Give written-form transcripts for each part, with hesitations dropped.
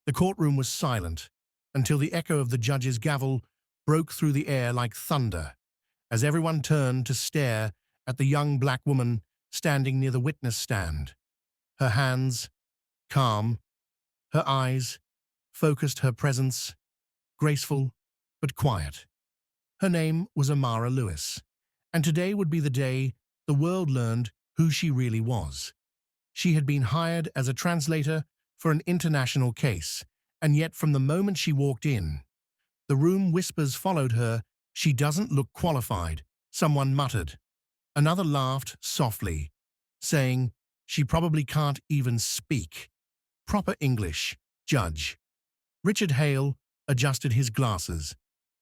The courtroom was silent until the echo of the judge's gavel broke through the air like thunder, as everyone turned to stare at the young black woman standing near the witness stand. Her hands, calm, her eyes, focused, her presence, graceful but quiet. Her name was Amara Lewis, and today would be the day the world learned who she really was. She had been hired as a translator for an international case, and yet from the moment she walked in, the room whispers followed her. "She doesn't look qualified," someone muttered. Another laughed softly, saying, "She probably can't even speak proper English." Judge Richard Hale adjusted his glasses,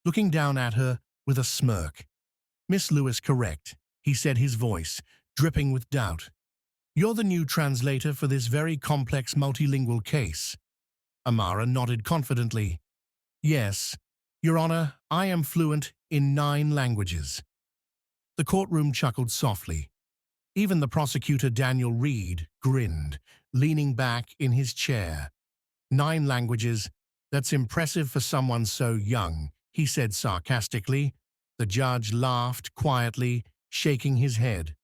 looking down at her with a smirk. "Miss Lewis, correct," he said, his voice dripping with doubt. "You're the new translator for this very complex multilingual case." Amara nodded confidently. "Yes, Your Honor, I am fluent in 9 languages." The courtroom chuckled softly. Even the prosecutor, Daniel Reed, grinned, leaning back in his chair. 9 languages? That's impressive for someone so young," he said sarcastically. The judge laughed quietly, shaking his head.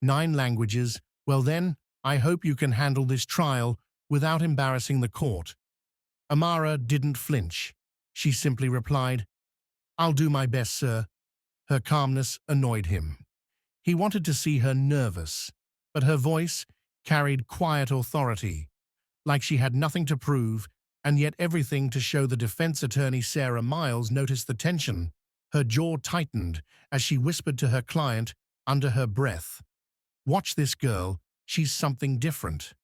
9 languages? Well then, I hope you can handle this trial without embarrassing the court." Amara didn't flinch. She simply replied, "I'll do my best, sir." Her calmness annoyed him. He wanted to see her nervous, but her voice carried quiet authority, like she had nothing to prove and yet everything to show. The defense attorney, Sarah Miles, noticed the tension. Her jaw tightened as she whispered to her client under her breath, "Watch this girl, she's something different."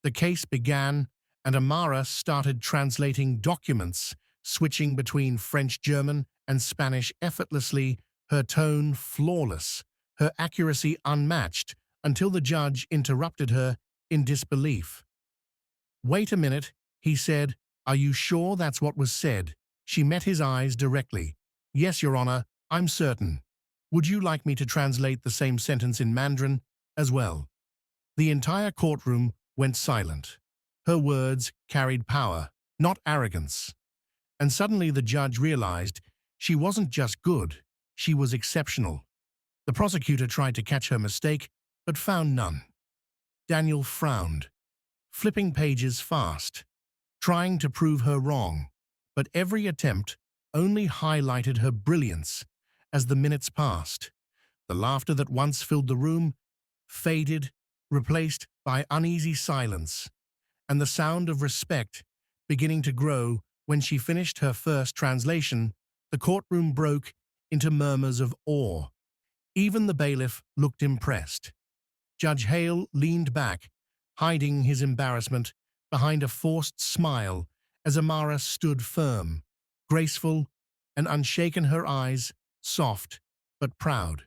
The case began, and Amara started translating documents, switching between French, German, and Spanish effortlessly, her tone flawless, her accuracy unmatched, until the judge interrupted her in disbelief. "Wait a minute," he said. "Are you sure that's what was said?" She met his eyes directly. "Yes, Your Honor, I'm certain." "Would you like me to translate the same sentence in Mandarin as well?" The entire courtroom went silent. Her words carried power, not arrogance. And suddenly the judge realized she wasn't just good, she was exceptional. The prosecutor tried to catch her mistake, but found none. Daniel frowned, flipping pages fast, trying to prove her wrong, but every attempt only highlighted her brilliance. As the minutes passed, the laughter that once filled the room faded, replaced by uneasy silence, and the sound of respect beginning to grow. When she finished her first translation, the courtroom broke into murmurs of awe. Even the bailiff looked impressed. Judge Hale leaned back, hiding his embarrassment behind a forced smile as Amara stood firm, graceful and unshaken, her eyes soft but proud.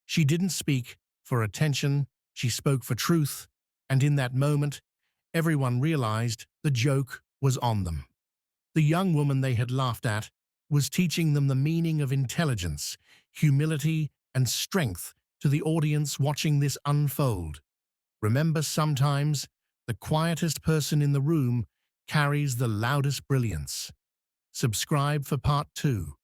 She didn't speak for attention, she spoke for truth, and in that moment, everyone realized the joke was on them. The young woman they had laughed at was teaching them the meaning of intelligence, humility, and strength to the audience watching this unfold. Remember, sometimes the quietest person in the room carries the loudest brilliance. Subscribe for part 2,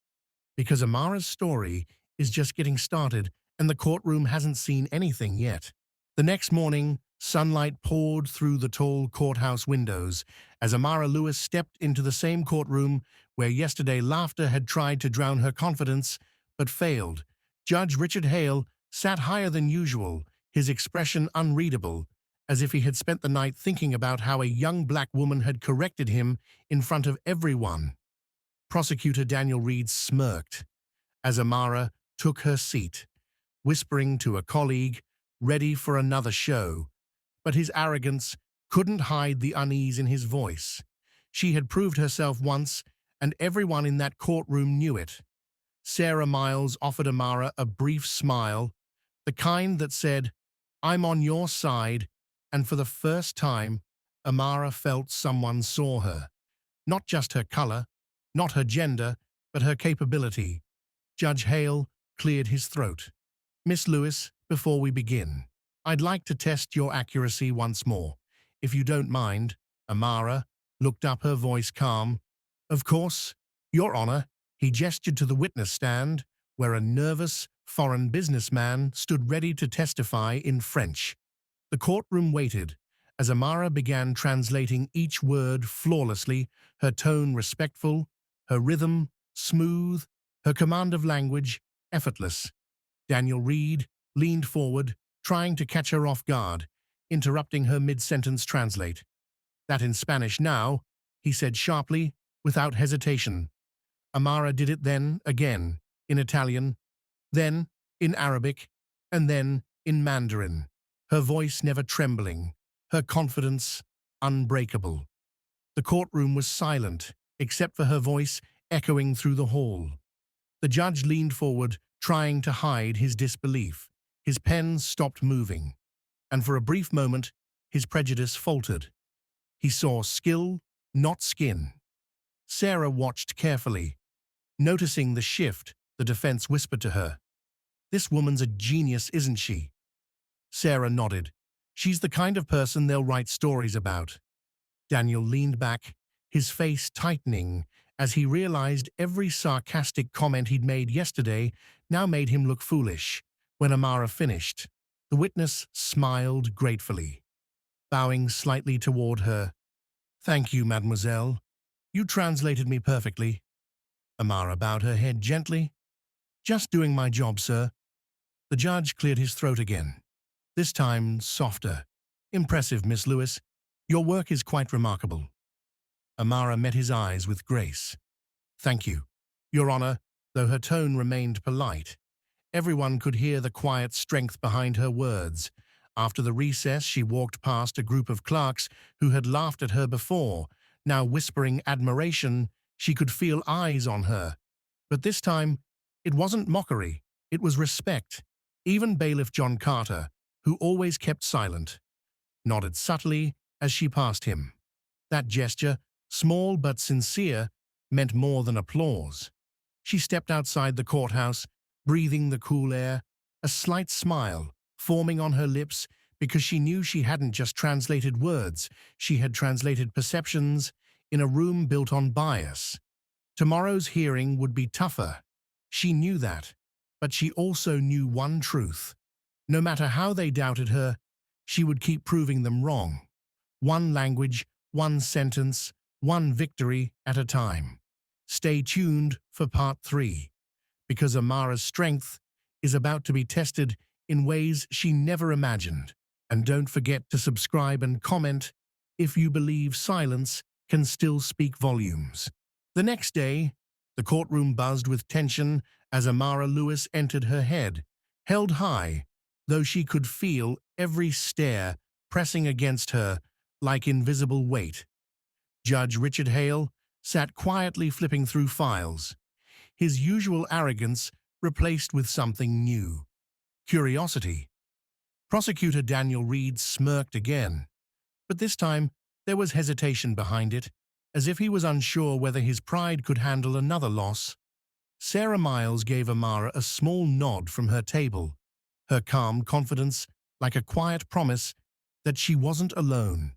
because Amara's story is just getting started and the courtroom hasn't seen anything yet. The next morning, sunlight poured through the tall courthouse windows as Amara Lewis stepped into the same courtroom where yesterday laughter had tried to drown her confidence but failed. Judge Richard Hale sat higher than usual, his expression unreadable, as if he had spent the night thinking about how a young black woman had corrected him in front of everyone. Prosecutor Daniel Reed smirked as Amara took her seat, whispering to a colleague, ready for another show. But his arrogance couldn't hide the unease in his voice. She had proved herself once, and everyone in that courtroom knew it. Sarah Miles offered Amara a brief smile, the kind that said, "I'm on your side," and for the first time, Amara felt someone saw her. Not just her color, not her gender, but her capability. Judge Hale cleared his throat. "Miss Lewis, before we begin, I'd like to test your accuracy once more, if you don't mind." Amara looked up, her voice calm. "Of course, Your Honor." He gestured to the witness stand, where a nervous, foreign businessman stood ready to testify in French. The courtroom waited as Amara began translating each word flawlessly, her tone respectful, her rhythm smooth, her command of language effortless. Daniel Reed leaned forward, trying to catch her off guard, interrupting her mid-sentence translate. "That in Spanish now," he said sharply, without hesitation. Amara did it then again, in Italian, then in Arabic, and then in Mandarin, her voice never trembling, her confidence unbreakable. The courtroom was silent, except for her voice echoing through the hall. The judge leaned forward, trying to hide his disbelief. His pen stopped moving, and for a brief moment, his prejudice faltered. He saw skill, not skin. Sarah watched carefully. Noticing the shift, the defense whispered to her, "This woman's a genius, isn't she?" Sarah nodded. "She's the kind of person they'll write stories about." Daniel leaned back, his face tightening as he realized every sarcastic comment he'd made yesterday now made him look foolish. When Amara finished, the witness smiled gratefully, bowing slightly toward her. "Thank you, mademoiselle. You translated me perfectly." Amara bowed her head gently. "Just doing my job, sir." The judge cleared his throat again, this time softer. "Impressive, Miss Lewis. Your work is quite remarkable." Amara met his eyes with grace. "Thank you, Your Honor," though her tone remained polite. Everyone could hear the quiet strength behind her words. After the recess, she walked past a group of clerks who had laughed at her before. Now whispering admiration, she could feel eyes on her. But this time, it wasn't mockery, it was respect. Even Bailiff John Carter, who always kept silent, nodded subtly as she passed him. That gesture, small but sincere, meant more than applause. She stepped outside the courthouse, breathing the cool air, a slight smile forming on her lips because she knew she hadn't just translated words, she had translated perceptions in a room built on bias. Tomorrow's hearing would be tougher. She knew that, but she also knew one truth. No matter how they doubted her, she would keep proving them wrong. One language, one sentence, one victory at a time. Stay tuned for part 3, because Amara's strength is about to be tested in ways she never imagined. And don't forget to subscribe and comment if you believe silence can still speak volumes. The next day, the courtroom buzzed with tension as Amara Lewis entered, her head held high, though she could feel every stare pressing against her like invisible weight. Judge Richard Hale sat quietly flipping through files, his usual arrogance replaced with something new. Curiosity. Prosecutor Daniel Reed smirked again, but this time there was hesitation behind it, as if he was unsure whether his pride could handle another loss. Sarah Miles gave Amara a small nod from her table, her calm confidence like a quiet promise that she wasn't alone.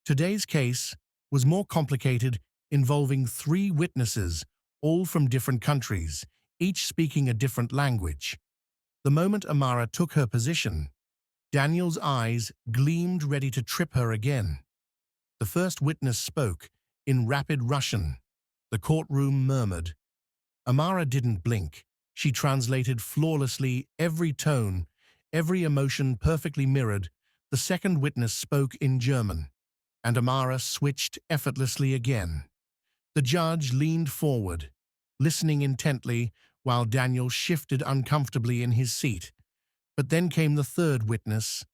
Today's case was more complicated, involving 3 witnesses, all from different countries, each speaking a different language. The moment Amara took her position, Daniel's eyes gleamed, ready to trip her again. The first witness spoke in rapid Russian. The courtroom murmured. Amara didn't blink. She translated flawlessly, every tone, every emotion perfectly mirrored. The second witness spoke in German, and Amara switched effortlessly again. The judge leaned forward, listening intently while Daniel shifted uncomfortably in his seat. But then came the third witness,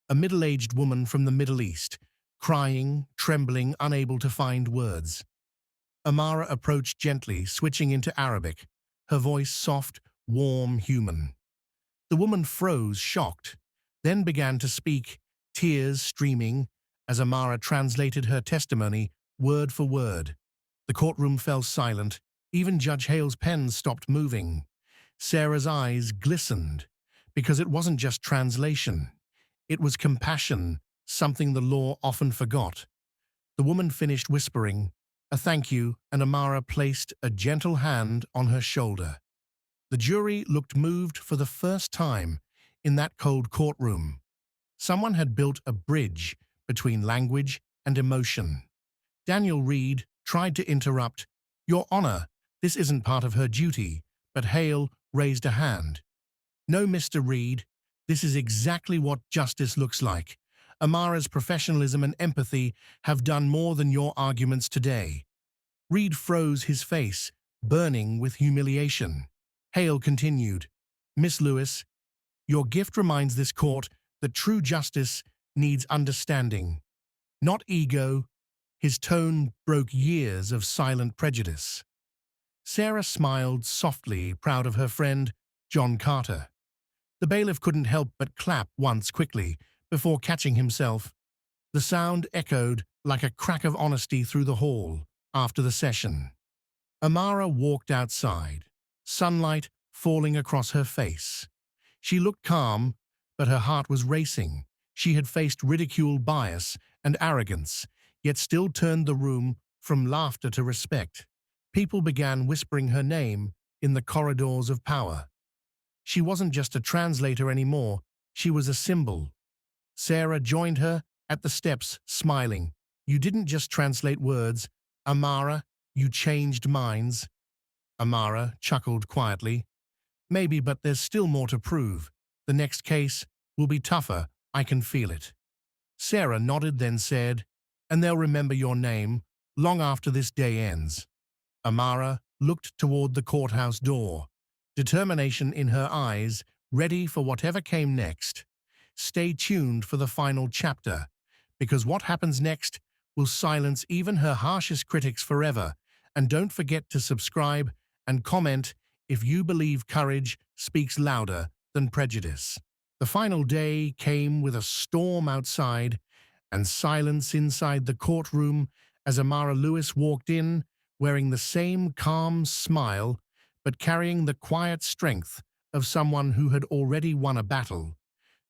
a middle-aged woman from the Middle East, crying, trembling, unable to find words. Amara approached gently, switching into Arabic, her voice soft, warm, human. The woman froze, shocked, then began to speak, tears streaming, as Amara translated her testimony word for word. The courtroom fell silent. Even Judge Hale's pen stopped moving. Sarah's eyes glistened, because it wasn't just translation. It was compassion, something the law often forgot. The woman finished whispering a thank you, and Amara placed a gentle hand on her shoulder. The jury looked moved for the first time in that cold courtroom. Someone had built a bridge between language and emotion. Daniel Reed tried to interrupt. "Your Honor, this isn't part of her duty," but Hale raised a hand. "No, Mr. Reed, this is exactly what justice looks like. Amara's professionalism and empathy have done more than your arguments today." Reed froze, his face burning with humiliation. Hale continued, "Miss Lewis, your gift reminds this court that true justice needs understanding, not ego." His tone broke years of silent prejudice. Sarah smiled softly, proud of her friend, John Carter. The bailiff couldn't help but clap once quickly, before catching himself. The sound echoed like a crack of honesty through the hall after the session. Amara walked outside, sunlight falling across her face. She looked calm, but her heart was racing. She had faced ridicule, bias, and arrogance, yet still turned the room from laughter to respect. People began whispering her name in the corridors of power. She wasn't just a translator anymore, she was a symbol. Sarah joined her at the steps, smiling. "You didn't just translate words, Amara, you changed minds." Amara chuckled quietly. "Maybe, but there's still more to prove. The next case will be tougher, I can feel it." Sarah nodded, then said, "And they'll remember your name long after this day ends." Amara looked toward the courthouse door, determination in her eyes, ready for whatever came next. Stay tuned for the final chapter, because what happens next will silence even her harshest critics forever. And don't forget to subscribe and comment if you believe courage speaks louder than prejudice. The final day came with a storm outside and silence inside the courtroom as Amara Lewis walked in, wearing the same calm smile but carrying the quiet strength of someone who had already won a battle.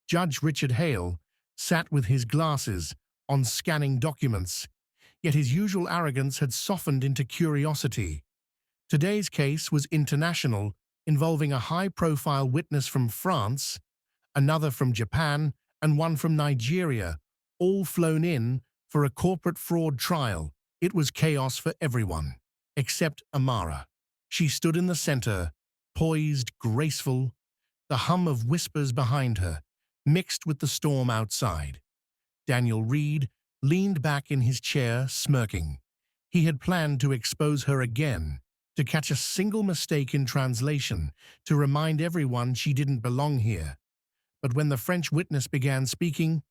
Judge Richard Hale sat with his glasses on, scanning documents, yet his usual arrogance had softened into curiosity. Today's case was international, involving a high-profile witness from France, another from Japan, and one from Nigeria, all flown in for a corporate fraud trial. It was chaos for everyone, except Amara. She stood in the center, poised, graceful, the hum of whispers behind her, mixed with the storm outside. Daniel Reed leaned back in his chair, smirking. He had planned to expose her again, to catch a single mistake in translation, to remind everyone she didn't belong here. But when the French witness began speaking,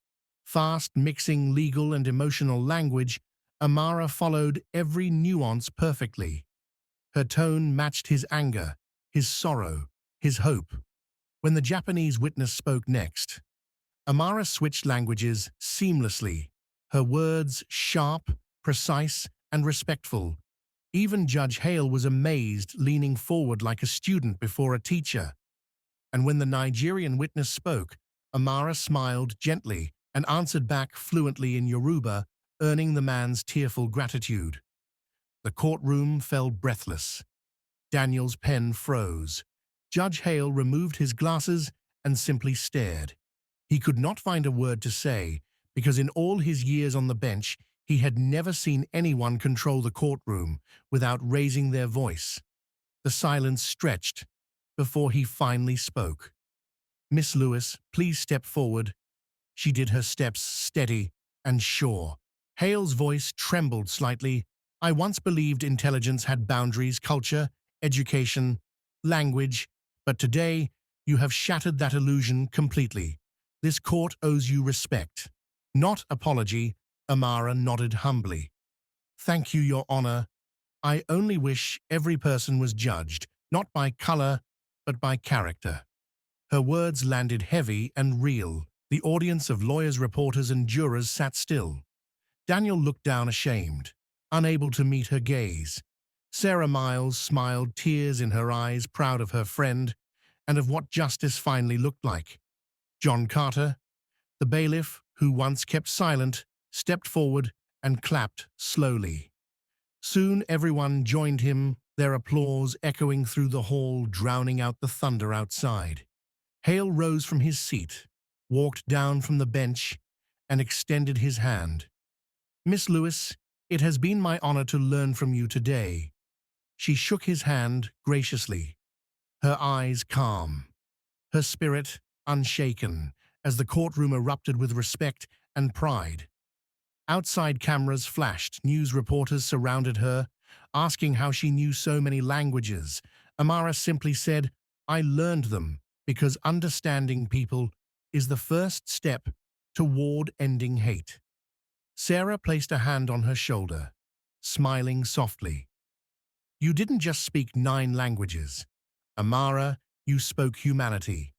fast, mixing legal and emotional language, Amara followed every nuance perfectly. Her tone matched his anger, his sorrow, his hope. When the Japanese witness spoke next, Amara switched languages seamlessly, her words sharp, precise, and respectful. Even Judge Hale was amazed, leaning forward like a student before a teacher. And when the Nigerian witness spoke, Amara smiled gently and answered back fluently in Yoruba, earning the man's tearful gratitude. The courtroom fell breathless. Daniel's pen froze. Judge Hale removed his glasses and simply stared. He could not find a word to say, because in all his years on the bench, he had never seen anyone control the courtroom without raising their voice. The silence stretched before he finally spoke. "Miss Lewis, please step forward." She did, her steps steady and sure. Hale's voice trembled slightly. "I once believed intelligence had boundaries, culture, education, language, but today you have shattered that illusion completely. This court owes you respect, not apology." Amara nodded humbly. "Thank you, Your Honor. I only wish every person was judged, not by color, but by character." Her words landed heavy and real. The audience of lawyers, reporters, and jurors sat still. Daniel looked down, ashamed, unable to meet her gaze. Sarah Miles smiled, tears in her eyes, proud of her friend and of what justice finally looked like. John Carter, the bailiff, who once kept silent, stepped forward and clapped slowly. Soon everyone joined him, their applause echoing through the hall, drowning out the thunder outside. Hale rose from his seat, walked down from the bench, and extended his hand. "Miss Lewis, it has been my honor to learn from you today." She shook his hand graciously, her eyes calm, her spirit unshaken, as the courtroom erupted with respect and pride. Outside cameras flashed, news reporters surrounded her, asking how she knew so many languages. Amara simply said, "I learned them because understanding people is the first step toward ending hate." Sarah placed a hand on her shoulder, smiling softly. "You didn't just speak 9 languages. Amara, you spoke humanity."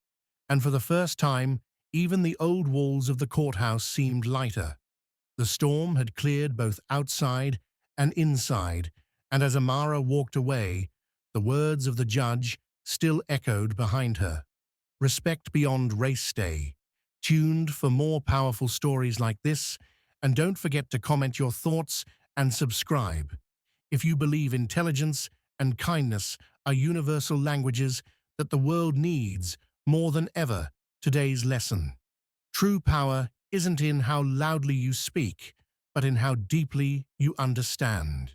And for the first time, even the old walls of the courthouse seemed lighter. The storm had cleared both outside and inside, and as Amara walked away, the words of the judge still echoed behind her. Respect beyond race day. Tuned for more powerful stories like this, and don't forget to comment your thoughts and subscribe. If you believe intelligence and kindness are universal languages that the world needs more than ever, today's lesson. True power isn't in how loudly you speak, but in how deeply you understand.